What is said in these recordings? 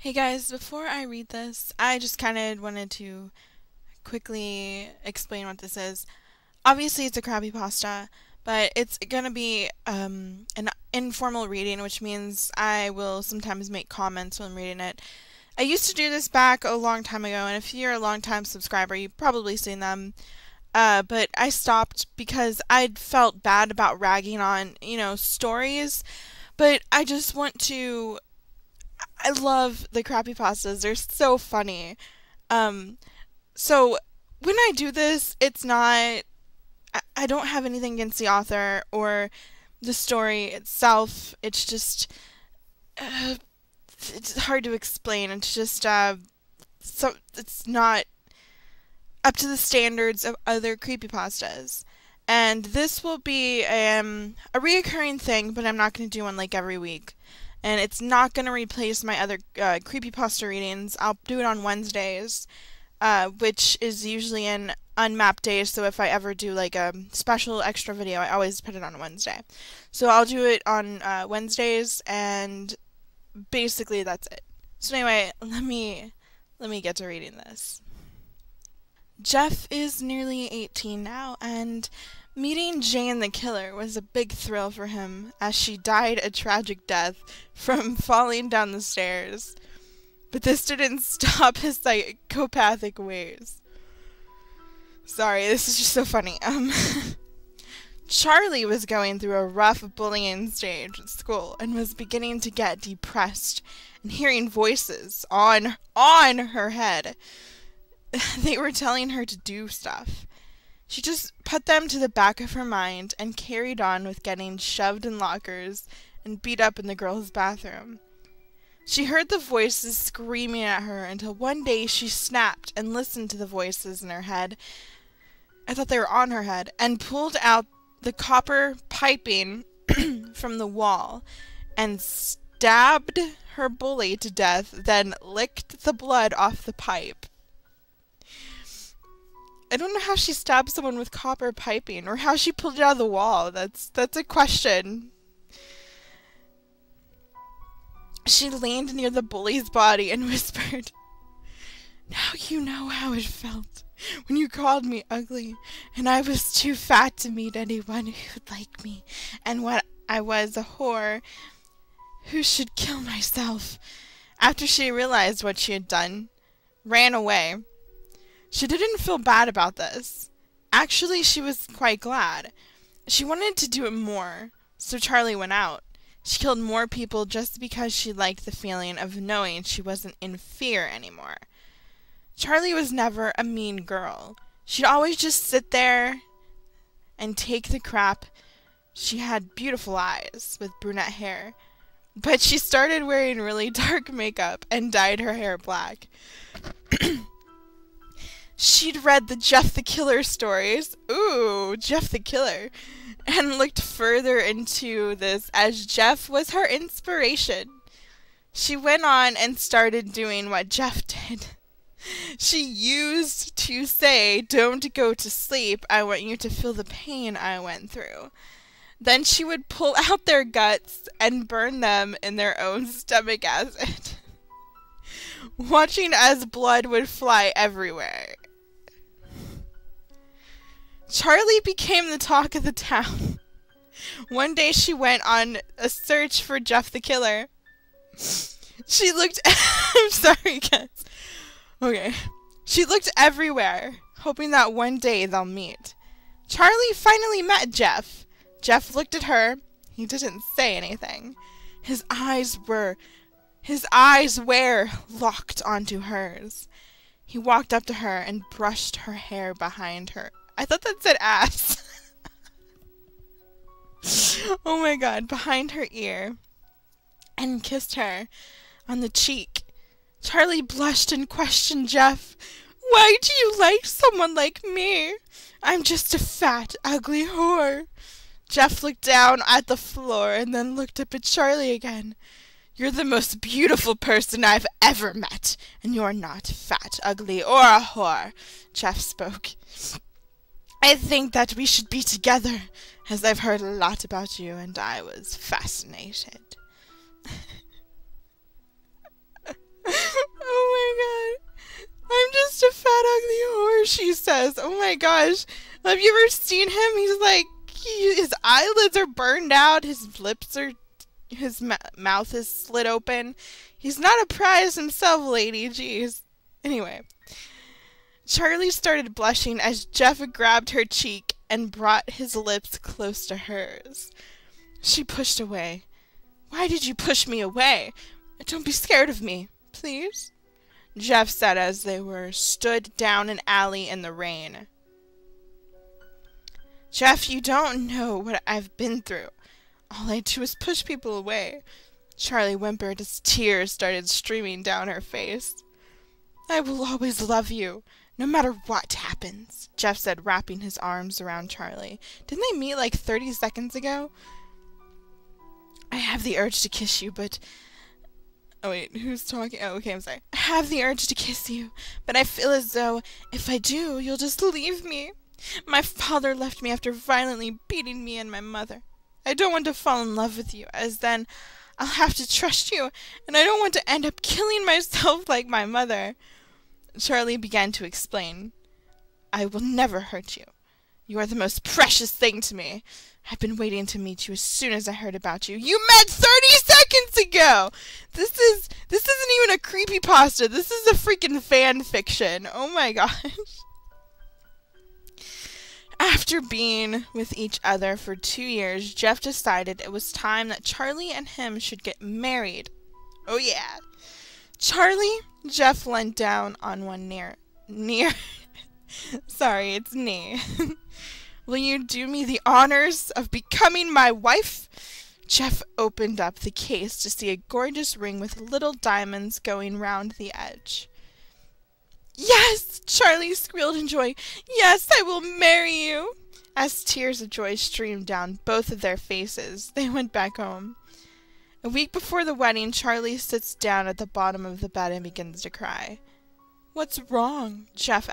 Hey guys, before I read this, I just kind of wanted to quickly explain what this is. Obviously, it's a Crappypasta, but it's gonna be an informal reading, which means I will sometimes make comments when I'm reading it. I used to do this back a long time ago, and if you're a long time subscriber, you've probably seen them. But I stopped because I'd felt bad about ragging on, stories. But I just want to I love the Crappypastas. They're so funny. Um, so when I do this, it's not, I don't have anything against the author or the story itself. It's just, uh, it's hard to explain. It's just, it's not up to the standards of other creepypastas. And this will be a reoccurring thing, but I'm not going to do one like every week. And it's not going to replace my other creepypasta readings. I'll do it on Wednesdays, which is usually an unmapped day, so if I ever do like a special extra video, I always put it on Wednesday. So I'll do it on Wednesdays, and basically that's it. So anyway, let me get to reading this. Jeff is nearly 18 now, and meeting Jane the killer was a big thrill for him as she died a tragic death from falling down the stairs. But this didn't stop his psychopathic ways. Sorry, this is just so funny. Charlie was going through a rough bullying stage at school and was beginning to get depressed and hearing voices on her head. They were telling her to do stuff. She just put them to the back of her mind and carried on with getting shoved in lockers and beat up in the girls' bathroom. She heard the voices screaming at her until one day she snapped and listened to the voices in her head. I thought they were on her head, and pulled out the copper piping from the wall and stabbed her bully to death, then licked the blood off the pipe. I don't know how she stabbed someone with copper piping, or how she pulled it out of the wall. That's a question. She leaned near the bully's body and whispered, "Now you know how it felt when you called me ugly, and I was too fat to meet anyone who'd like me, and what I was, a whore who should kill myself." After she realized what she had done, ran away. She didn't feel bad about this. Actually, she was quite glad. She wanted to do it more, so Charlie went out. She killed more people just because she liked the feeling of knowing she wasn't in fear anymore. Charlie was never a mean girl. She'd always just sit there and take the crap. She had beautiful eyes with brunette hair, but she started wearing really dark makeup and dyed her hair black. She'd read the Jeff the Killer stories. Ooh, Jeff the Killer. And looked further into this as Jeff was her inspiration. She went on and started doing what Jeff did. She used to say, "Don't go to sleep. I want you to feel the pain I went through." Then she would pull out their guts and burn them in their own stomach acid, watching as blood would fly everywhere. Charlie became the talk of the town. One day she went on a search for Jeff the Killer. She looked I'm sorry, guys. Okay. She looked everywhere, hoping that one day they'll meet. Charlie finally met Jeff. Jeff looked at her. He didn't say anything. His eyes were locked onto hers. He walked up to her and brushed her hair behind her. I thought that said ass. Oh my god, behind her ear, and kissed her on the cheek. Charlie blushed and questioned Jeff. "Why do you like someone like me? I'm just a fat, ugly whore." Jeff looked down at the floor and then looked up at Charlie again. "You're the most beautiful person I've ever met, and you're not fat, ugly, or a whore," Jeff spoke. "I think that we should be together, as I've heard a lot about you, and I was fascinated." Oh my god. I'm just a fat, ugly whore, she says. Oh my gosh. Have you ever seen him? He's like, his eyelids are burned out, his lips are, his mouth is slit open. He's not a prize himself, lady. Jeez. Anyway. Charlie started blushing as Jeff grabbed her cheek and brought his lips close to hers. She pushed away. Why did you push me away? Don't be scared of me, please, Jeff said as they stood down an alley in the rain. Jeff, you don't know what I've been through. All I do is push people away. Charlie whimpered as tears started streaming down her face. I will always love you, no matter what happens, Jeff said, wrapping his arms around Charlie. Didn't they meet like 30 seconds ago? I have the urge to kiss you, but... Oh wait, who's talking? Oh, okay, I'm sorry. I have the urge to kiss you, but I feel as though if I do, you'll just leave me. My father left me after violently beating me and my mother. I don't want to fall in love with you, as then I'll have to trust you, and I don't want to end up killing myself like my mother. Charlie began to explain. I will never hurt you. You are the most precious thing to me. I've been waiting to meet you as soon as I heard about you. You met 30 seconds ago! This isn't even a creepypasta. This is a freaking fan fiction. Oh my gosh. After being with each other for 2 years, Jeff decided it was time that Charlie and him should get married. Oh yeah. Charlie, Jeff leant down on one knee. Sorry, it's knee. Will you do me the honors of becoming my wife? Jeff opened up the case to see a gorgeous ring with little diamonds going round the edge. Yes! Charlie squealed in joy. Yes, I will marry you! As tears of joy streamed down both of their faces, they went back home. A week before the wedding, Charlie sits down at the bottom of the bed and begins to cry. What's wrong? Jeff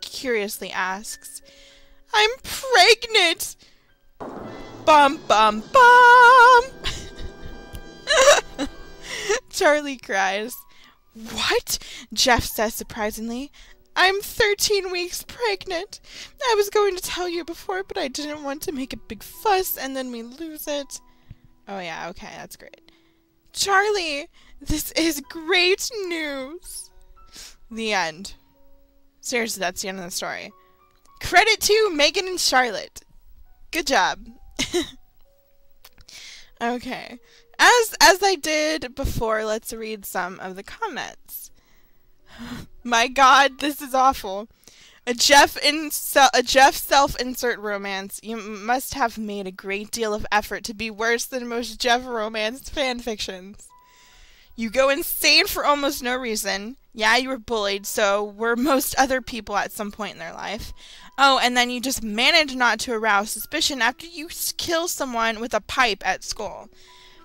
curiously asks. I'm pregnant! Bum, bum, bum! Charlie cries. What? Jeff says surprisingly. I'm 13 weeks pregnant. I was going to tell you before, but I didn't want to make a big fuss and then we lose it. Oh yeah, okay, that's great. Charlie, this is great news. The end. Seriously, that's the end of the story. Credit to Megan and Charlotte. Good job. Okay. As I did before, let's read some of the comments. My God, this is awful. A Jeff self-insert romance. You must have made a great deal of effort to be worse than most Jeff romance fanfictions. You go insane for almost no reason. Yeah, you were bullied, so were most other people at some point in their life. Oh, and then you just manage not to arouse suspicion after you kill someone with a pipe at school.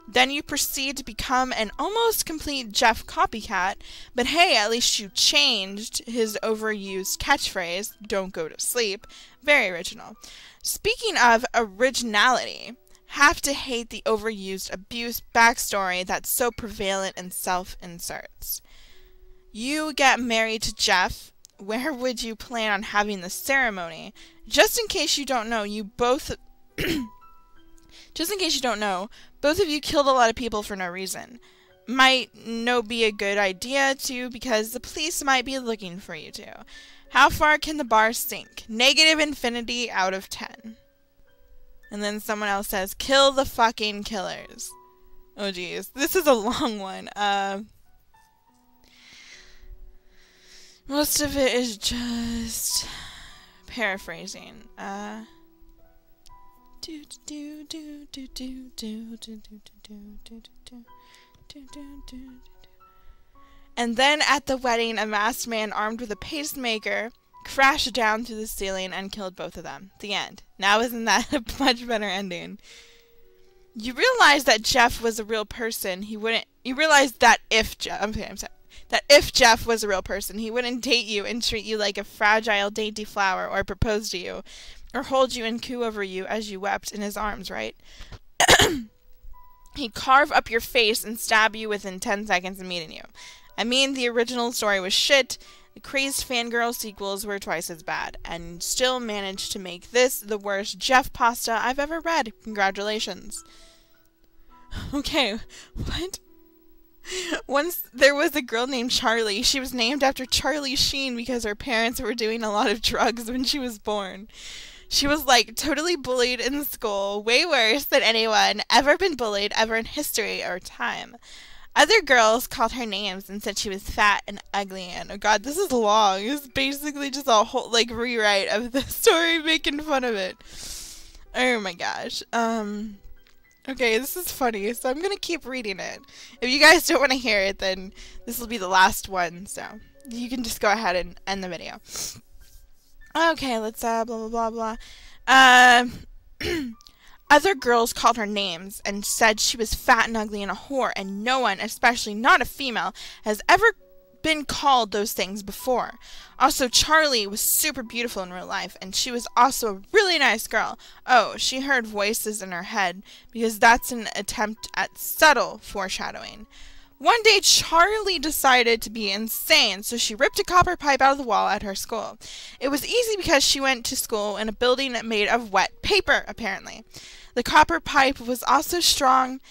Then you proceed to become an almost complete Jeff copycat, but hey, at least you changed his overused catchphrase, don't go to sleep. Very original. Speaking of originality, have to hate the overused abuse backstory that's so prevalent in self-inserts. You get married to Jeff. Where would you plan on having the ceremony? Just in case you don't know, both of you killed a lot of people for no reason. Might no be a good idea too, because the police might be looking for you too. How far can the bar sink? Negative infinity out of 10. And then someone else says, kill the fucking killers. Oh geez, this is a long one. Most of it is just paraphrasing. And then at the wedding, a masked man armed with a pacemaker crashed down through the ceiling and killed both of them. The end. Now isn't that a much better ending? You realize that Jeff was a real person, he wouldn't... You realize that if Jeff... I'm sorry. That if Jeff was a real person, he wouldn't date you and treat you like a fragile, dainty flower or propose to you or hold you and coo over you as you wept in his arms, right? He'd carve up your face and stab you within 10 seconds of meeting you. I mean, the original story was shit. The crazed fangirl sequels were twice as bad, and still managed to make this the worst Jeff pasta I've ever read. Congratulations. Okay, what? Once there was a girl named Charlie. She was named after Charlie Sheen because her parents were doing a lot of drugs when she was born. She was like totally bullied in school, way worse than anyone ever been bullied ever in history or time. Other girls called her names and said she was fat and ugly, and oh god, this is long. It's basically just a whole like rewrite of the story making fun of it. Oh my gosh. Okay, this is funny, so I'm gonna keep reading it. If you guys don't want to hear it, then this will be the last one, so you can just go ahead and end the video. Okay, let's blah blah blah blah. Other girls called her names and said she was fat and ugly and a whore, and no one, especially not a female, has ever been called those things before. Also, Charlie was super beautiful in real life, and she was also a really nice girl. Oh, she heard voices in her head, because that's an attempt at subtle foreshadowing. One day, Charlie decided to be insane, so she ripped a copper pipe out of the wall at her school. It was easy because she went to school in a building made of wet paper, apparently. The copper pipe was also strong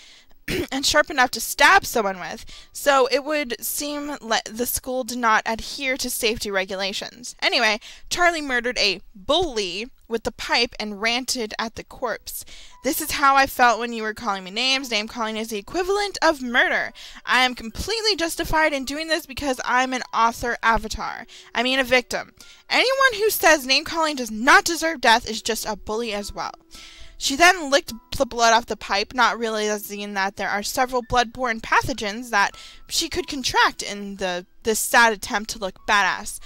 and sharp enough to stab someone with, so it would seem the school did not adhere to safety regulations. Anyway, Charlie murdered a bully with the pipe and ranted at the corpse. This is how I felt when you were calling me names. Name calling is the equivalent of murder. I am completely justified in doing this because I'm an author avatar. I mean a victim. Anyone who says name calling does not deserve death is just a bully as well. She then licked the blood off the pipe, not realizing that there are several blood-borne pathogens that she could contract in this sad attempt to look badass.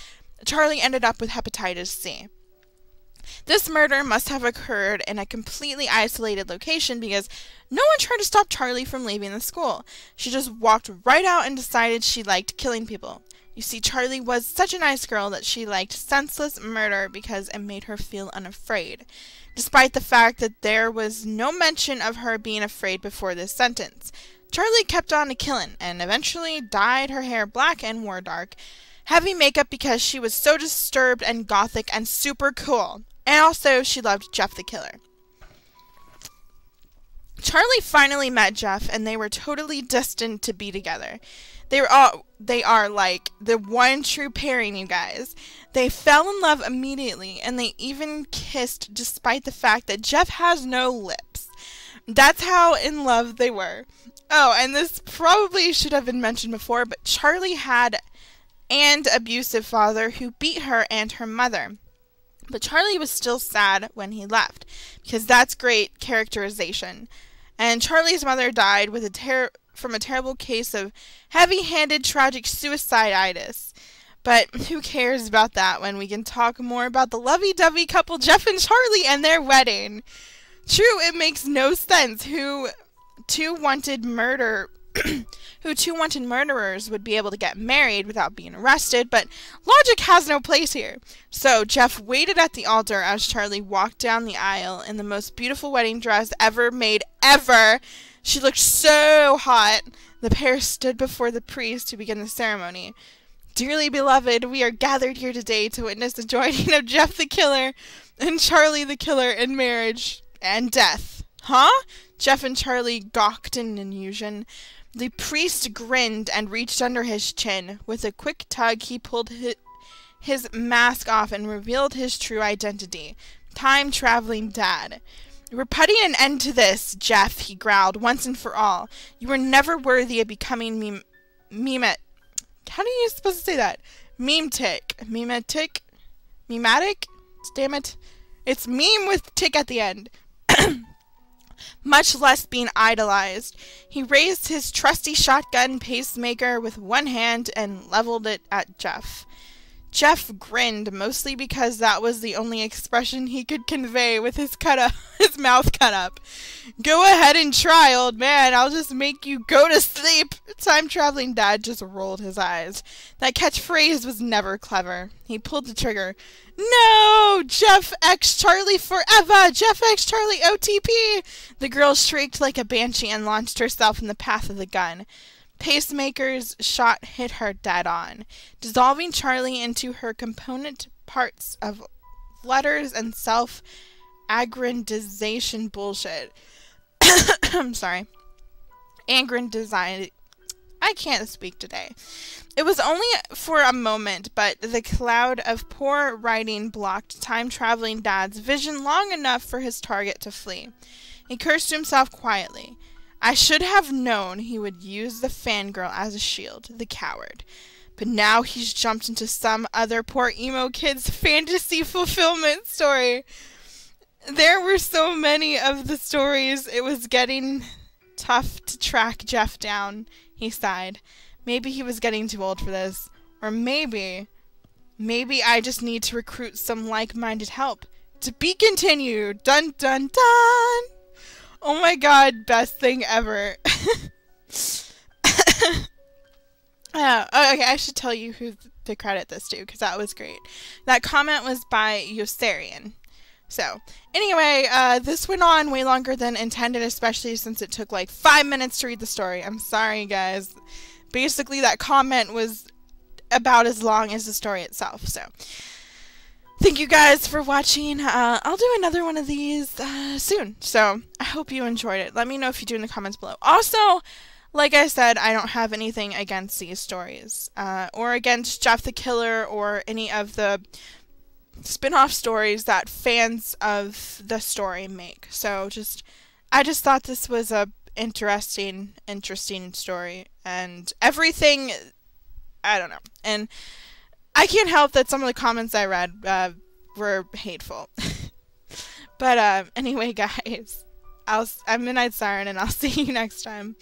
Charlie ended up with hepatitis C. This murder must have occurred in a completely isolated location because no one tried to stop Charlie from leaving the school. She just walked right out and decided she liked killing people. You see, Charlie was such a nice girl that she liked senseless murder because it made her feel unafraid, despite the fact that there was no mention of her being afraid before this sentence. Charlie kept on to killing and eventually dyed her hair black and wore dark, heavy makeup because she was so disturbed and gothic and super cool. And also, she loved Jeff the Killer. Charlie finally met Jeff, and they were totally destined to be together. They are like the one true pairing, you guys. They fell in love immediately, and they even kissed despite the fact that Jeff has no lips. That's how in love they were. Oh, and this probably should have been mentioned before, but Charlie had an abusive father who beat her and her mother. But Charlie was still sad when he left, because that's great characterization. And Charlie's mother died with from a terrible case of heavy-handed tragic suicide-itis. But who cares about that when we can talk more about the lovey-dovey couple Jeff and Charlie and their wedding? True, it makes no sense who two wanted murderers would be able to get married without being arrested, but logic has no place here. So Jeff waited at the altar as Charlie walked down the aisle in the most beautiful wedding dress ever made, ever. She looked so hot. The pair stood before the priest to begin the ceremony. Dearly beloved, we are gathered here today to witness the joining of Jeff the Killer and Charlie the Killer in marriage and death. Huh? Jeff and Charlie gawked in illusion. The priest grinned and reached under his chin. With a quick tug, he pulled his mask off and revealed his true identity. Time-traveling dad. We're putting an end to this, Jeff, he growled, once and for all. You were never worthy of becoming how are you supposed to say that? Mematic? Damn it. It's meme with tick at the end. Much less being idolized. He raised his trusty shotgun pacemaker with one hand and leveled it at Jeff. Jeff grinned, mostly because that was the only expression he could convey with his mouth cut up. Go ahead and try, old man. I'll just make you go to sleep. Time-traveling dad just rolled his eyes. That catchphrase was never clever. He pulled the trigger. No! Jeff X Charlie forever! Jeff X Charlie OTP! The girl shrieked like a banshee and launched herself in the path of the gun. Pacemaker's shot hit her dead on, dissolving Charlie into her component parts of letters and self-aggrandization bullshit. I'm sorry. Aggrandizing. I can't speak today. It was only for a moment, but the cloud of poor writing blocked time-traveling Dad's vision long enough for his target to flee. He cursed to himself quietly. I should have known he would use the fangirl as a shield, the coward. But now he's jumped into some other poor emo kid's fantasy fulfillment story. There were so many of the stories, it was getting tough to track Jeff down, he sighed. Maybe he was getting too old for this. Or maybe I just need to recruit some like-minded help. To be continued. Dun dun dun! Oh my god, best thing ever. Okay, I should tell you who to credit this to, because that was great. That comment was by Yossarian. So, anyway, this went on way longer than intended, especially since it took like 5 minutes to read the story. I'm sorry, guys. Basically, that comment was about as long as the story itself, so... Thank you guys for watching. I'll do another one of these soon, so I hope you enjoyed it. Let me know if you do in the comments below. Also, like I said, I don't have anything against these stories, or against Jeff the Killer, or any of the spin-off stories that fans of the story make. So I just thought this was a interesting story, and everything, I don't know, and I can't help that some of the comments I read were hateful. But anyway, guys, I'm Midnight Siren, and I'll see you next time.